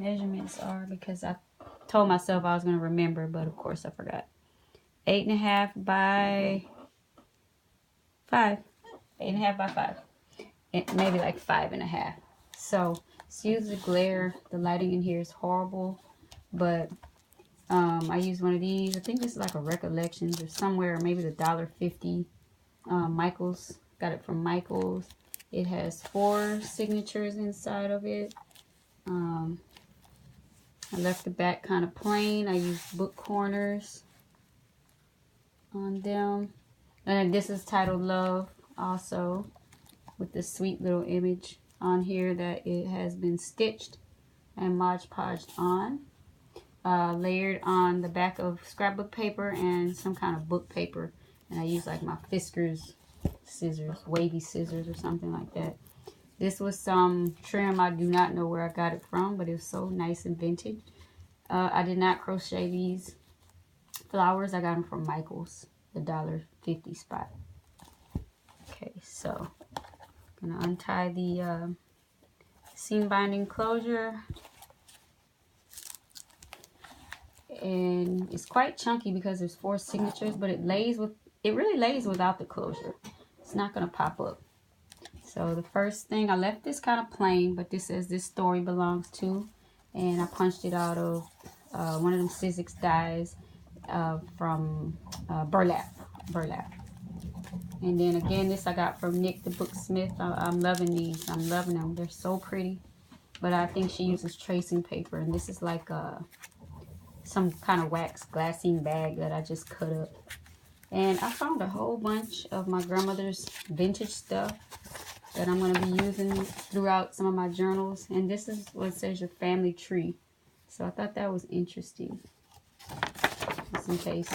measurements are because I told myself I was going to remember, but of course I forgot. 8.5 by 5. 8.5 by 5. And maybe like 5.5. So, excuse the glare. The lighting in here is horrible. But I used one of these. I think this is like a Recollections or somewhere. Or maybe the $1.50 Michaels. Got it from Michaels. It has 4 signatures inside of it. I left the back kind of plain. I used book corners on them. And this is titled Love also, with this sweet little image on here that it has been stitched and Mod Podged on. Layered on the back of scrapbook paper and some kind of book paper. And I use like my Fiskars scissors, wavy scissors or something like that. This was some trim. I do not know where I got it from, but it was so nice and vintage. I did not crochet these flowers. I got them from Michaels, the $1.50 spot. Okay, so I'm going to untie the seam binding closure. And it's quite chunky because there's 4 signatures, but it really lays without the closure. It's not going to pop up. So the first thing, I left this kind of plain, but this says this story belongs to, and I punched it out of one of them Sizzix dies from Burlap. And then again, this I got from Nick the Booksmith. I'm loving these. I'm loving them. They're so pretty. But I think she uses tracing paper, and this is like some kind of wax glassine bag that I just cut up. And I found a whole bunch of my grandmother's vintage stuff that I'm going to be using throughout some of my journals. And this is what it says, your family tree. So I thought that was interesting, just in case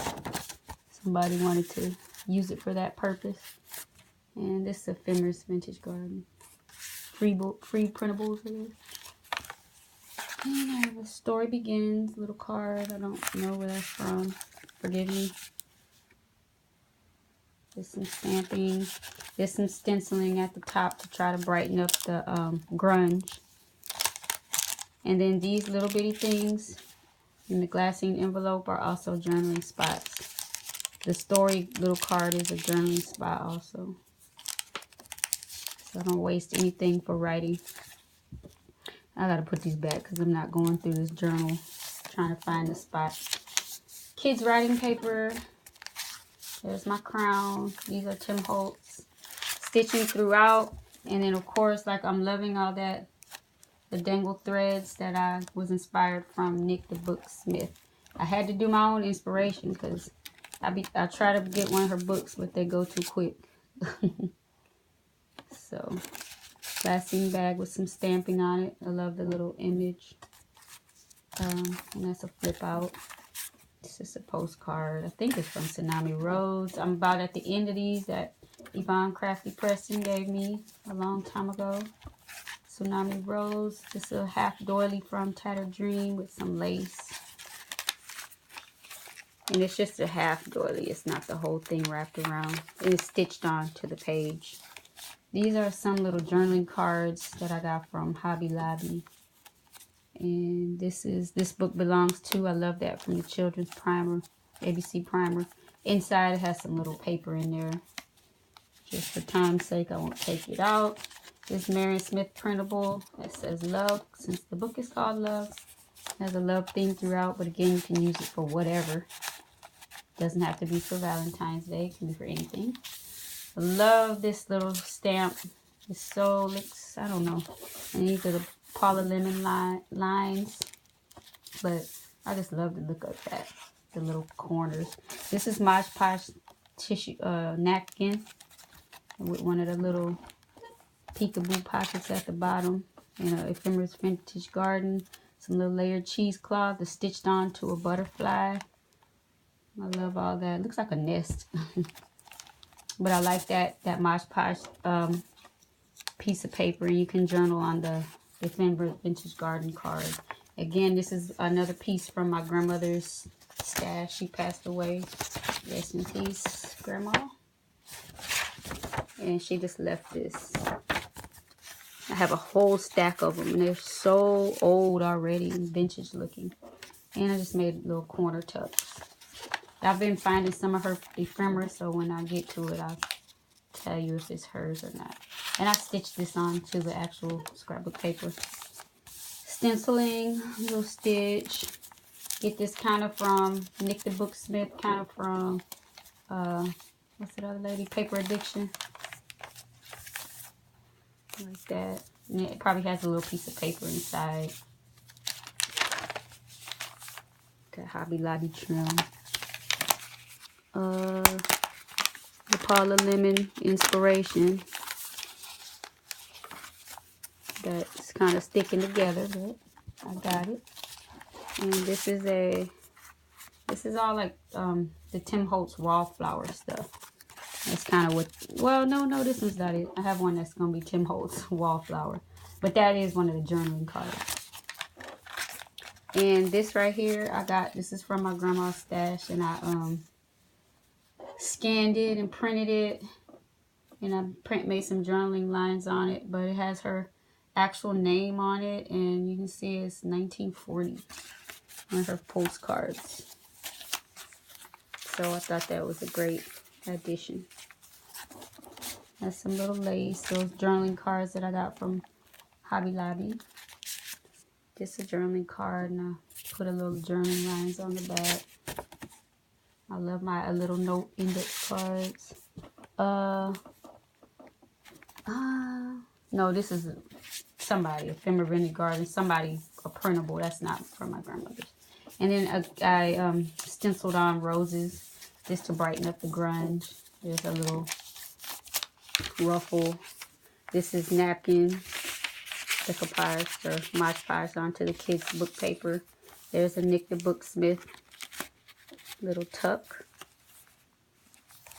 somebody wanted to use it for that purpose. And this is Ephemeris Vintage Garden. Free printables, I guess. And I have a story begins, little card. I don't know where that's from. Forgive me. There's some stamping. There's some stenciling at the top to try to brighten up the grunge. And then these little bitty things in the glassine envelope are also journaling spots. The story little card is a journaling spot also. So I don't waste anything for writing. I gotta put these back because I'm not going through this journal trying to find the spot. Kids writing paper. There's my crown. These are Tim Holtz. Stitching throughout. And then of course, like I'm loving all that, the dangle threads that I was inspired from Nick the Booksmith. I had to do my own inspiration because I try to get one of her books, but they go too quick. So, glassine bag with some stamping on it. I love the little image. And that's a flip out. This is a postcard. I think it's from Tsunami Rose. I'm about at the end of these that Yvonne Crafty Preston gave me a long time ago. Tsunami Rose. This is a half doily from Tattered Dream with some lace. And it's just a half doily. It's not the whole thing wrapped around. It is stitched on to the page. These are some little journaling cards that I got from Hobby Lobby. And this book belongs to. I love that, from the children's primer, ABC primer. Inside it has some little paper in there. Just for time's sake, I won't take it out. This Marion Smith printable that says love, since the book is called Love. It has a love theme throughout, but again, you can use it for whatever. It doesn't have to be for Valentine's Day. It can be for anything. I love this little stamp. It's so, looks, I don't know. And these are the Paula Lemon lines. But I just love the look of that. The little corners. This is Mod Podge tissue napkin. With one of the little peekaboo pockets at the bottom. And Ephemeris Vintage Garden. Some little layered cheesecloth that's stitched onto a butterfly. I love all that. It looks like a nest. But I like that Mod Podge piece of paper. You can journal on the Ephemeris Vintage Garden card. Again, this is another piece from my grandmother's stash. She passed away. Rest in peace, Grandma. And she just left this. I have a whole stack of them, and they're so old already and vintage looking. And I just made little corner tucks. I've been finding some of her ephemera, so when I get to it, I'll tell you if it's hers or not. And I stitched this on to the actual scrapbook paper. Stenciling, little stitch. Get this kind of from Nick the Booksmith, kind of from, what's that other lady? Paper Addiction. Like that. And it probably has a little piece of paper inside. Got Hobby Lobby trim. The Paula Lemon Inspiration. That's kind of sticking together, but I got it. And this is all like the Tim Holtz Wallflower stuff. That's kind of what, well, no, this one's not it. I have one that's going to be Tim Holtz Wallflower. But that is one of the journaling cards. And this right here, this is from my grandma's stash. And I scanned it and printed it. And I made some journaling lines on it. But it has her actual name on it. And you can see it's 1940 on her postcards. So I thought that was a great addition. That's some little lace, those journaling cards that I got from Hobby Lobby. Just a journaling card, and I put a little journaling lines on the back. I love my little note index cards. No, this is somebody, Ephemera Vintage Garden, somebody, a printable. That's not from my grandmother's. And then I stenciled on roses just to brighten up the grunge. There's a little ruffle. This is napkin, the papyrus or Mod Podge onto the kids' book paper. There's a Nick the Booksmith little tuck.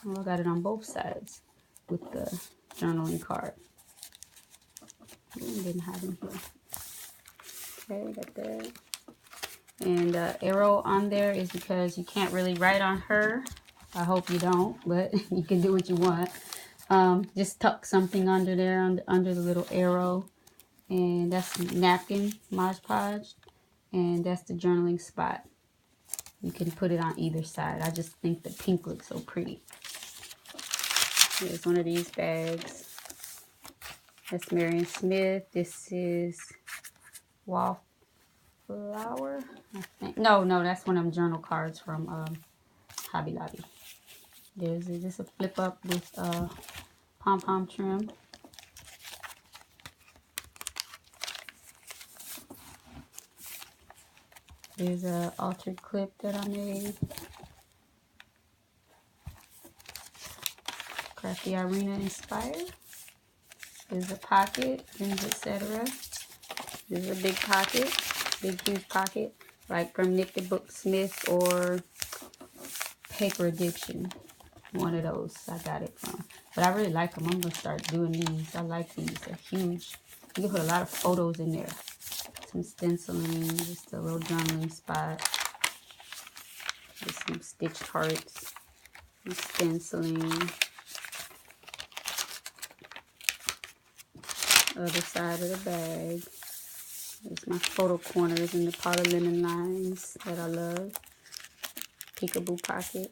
Oh, I got it on both sides with the journaling card. Ooh, didn't have them here. Okay, got that. And the arrow on there is because you can't really write on her. I hope you don't, but you can do what you want. Just tuck something under there, under the little arrow. And that's napkin, Mod Podge. And that's the journaling spot. You can put it on either side. I just think the pink looks so pretty. Here's one of these bags. That's Marion Smith. This is Wallflower, I think. No, that's one of them journal cards from Hobby Lobby. There's just a flip up with pom-pom trim. There's a altered clip that I made. Crafty Irina inspired. There's a pocket, things, etc. There's a big pocket, big huge pocket, like from Nick the Booksmith or Paper Addiction. One of those I got it from. But I really like them. I'm going to start doing these. I like these. They're huge. You can put a lot of photos in there. Some stenciling, just a little journaling spot. Just some stitched hearts. Some stenciling. Other side of the bag. There's my photo corners and the Paula Lemon lines that I love. Peekaboo pocket.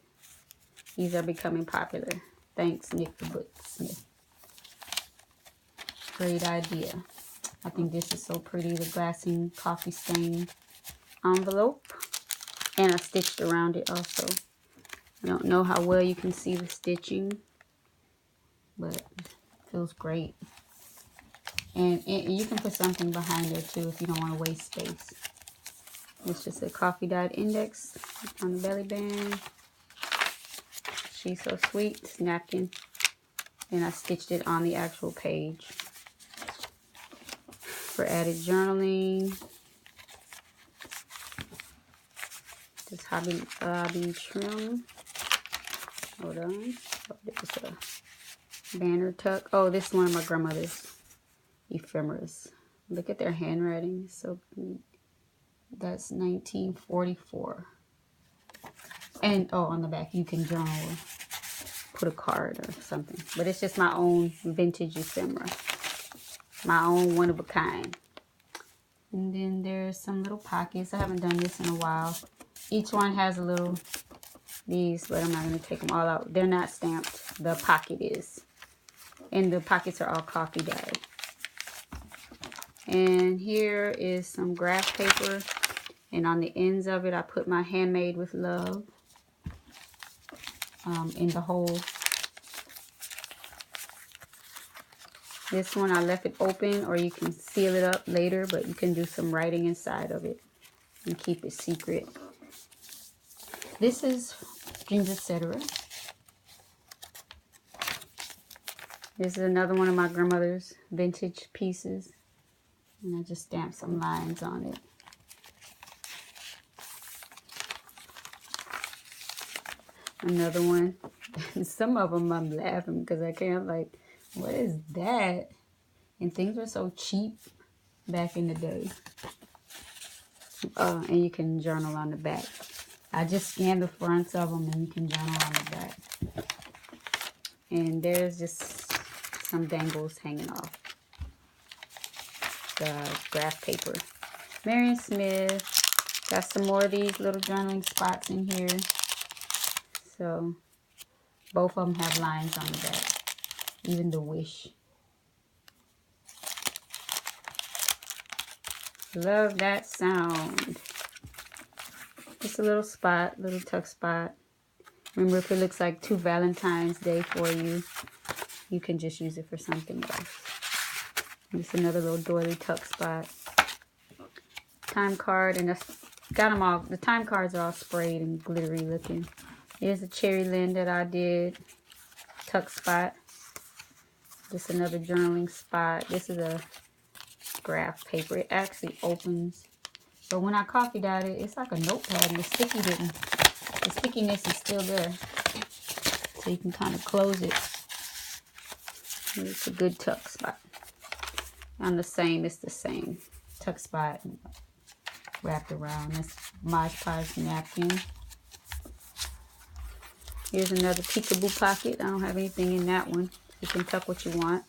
These are becoming popular. Thanks, Nick the Booksmith. Great idea. I think this is so pretty. The glassine coffee stain envelope. And I stitched around it also. I don't know how well you can see the stitching, but it feels great. And you can put something behind there too if you don't want to waste space. It's just a coffee dyed index on the belly band. She's so sweet. It's napkin. And I stitched it on the actual page. For added journaling. This Hobby Lobby trim. Hold on. Oh, there's a banner tuck. Oh, this is one of my grandmother's ephemeras. Look at their handwriting. So that's 1944. And oh, on the back you can journal or put a card or something. But it's just my own vintage ephemera. My own one of a kind. And then there's some little pockets. I haven't done this in a while. Each one has a little, these, but I'm not going to take them all out. They're not stamped. The pocket is. And the pockets are all coffee dyed. And here is some graph paper. And on the ends of it, I put my Handmade with Love in the hole. This one I left it open, or you can seal it up later, but you can do some writing inside of it and keep it secret. This is Ginger Cetera. This is another one of my grandmother's vintage pieces. And I just stamped some lines on it. Another one. Some of them I'm laughing because I can't, like, what is that? And things were so cheap back in the day. And you can journal on the back. I just scanned the fronts of them, and you can journal on the back. And there's just some dangles hanging off the graph paper. Marion Smith. Got some more of these little journaling spots in here. So both of them have lines on the back. Even the Wish. Love that sound. Just a little spot, little tuck spot. Remember, if it looks like too Valentine's Day for you, you can just use it for something else. Just another little doily tuck spot. Time card, and that's got them all. The time cards are all sprayed and glittery looking. Here's a Cherry Lynn that I did. Tuck spot. Just another journaling spot. This is a graph paper. It actually opens. But when I coffee dyed it, it's like a notepad, and the stickiness is still there. So you can kind of close it. It's a good tuck spot. On the same, it's the same tuck spot wrapped around. That's Mod Podge napkin. Here's another peekaboo pocket. I don't have anything in that one. You can tuck what you want.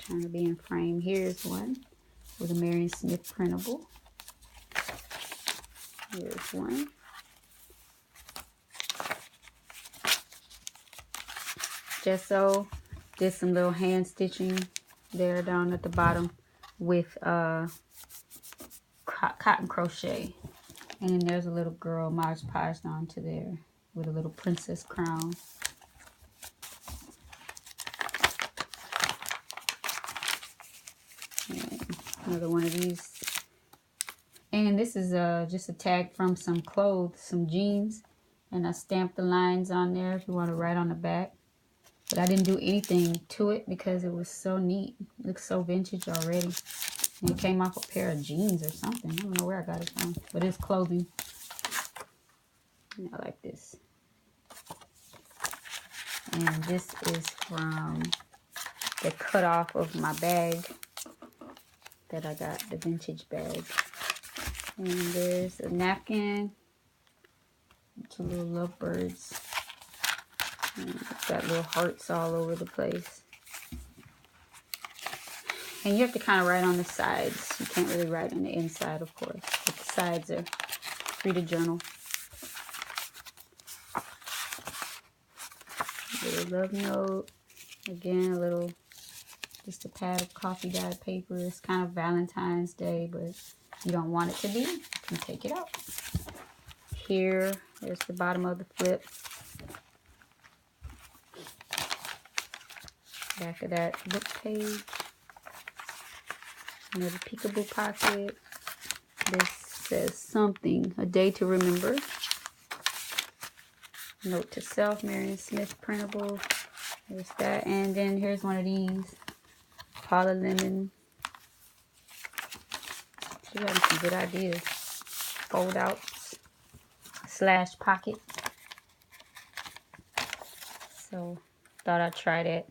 Trying to be in frame. Here's one with a Marion Smith printable. Here's one. Gesso. Did some little hand stitching there down at the bottom with cotton crochet. And then there's a little girl Mod Podge onto there with a little princess crown. And another one of these. And this is just a tag from some clothes, some jeans. And I stamped the lines on there if you want to write on the back. But I didn't do anything to it because it was so neat. It looks so vintage already. And it came off a pair of jeans or something. I don't know where I got it from. But it's clothing. And I like this. And this is from the cutoff of my bag that I got, the vintage bag. And there's a napkin. Two little lovebirds. And it's got little hearts all over the place. And you have to kind of write on the sides. You can't really write on the inside, of course. But the sides are free to journal. Little love note. Again, a little, just a pad of coffee dyed paper. It's kind of Valentine's Day, but you don't want it to be. You can take it out. Here, there's the bottom of the flip. Back of that book page. Another peekaboo pocket. This says something. A day to remember. Note to self, Marion Smith printable. There's that. And then here's one of these. Paula Lemon. She had some good ideas. Fold outs. / pocket. So, thought I'd try that.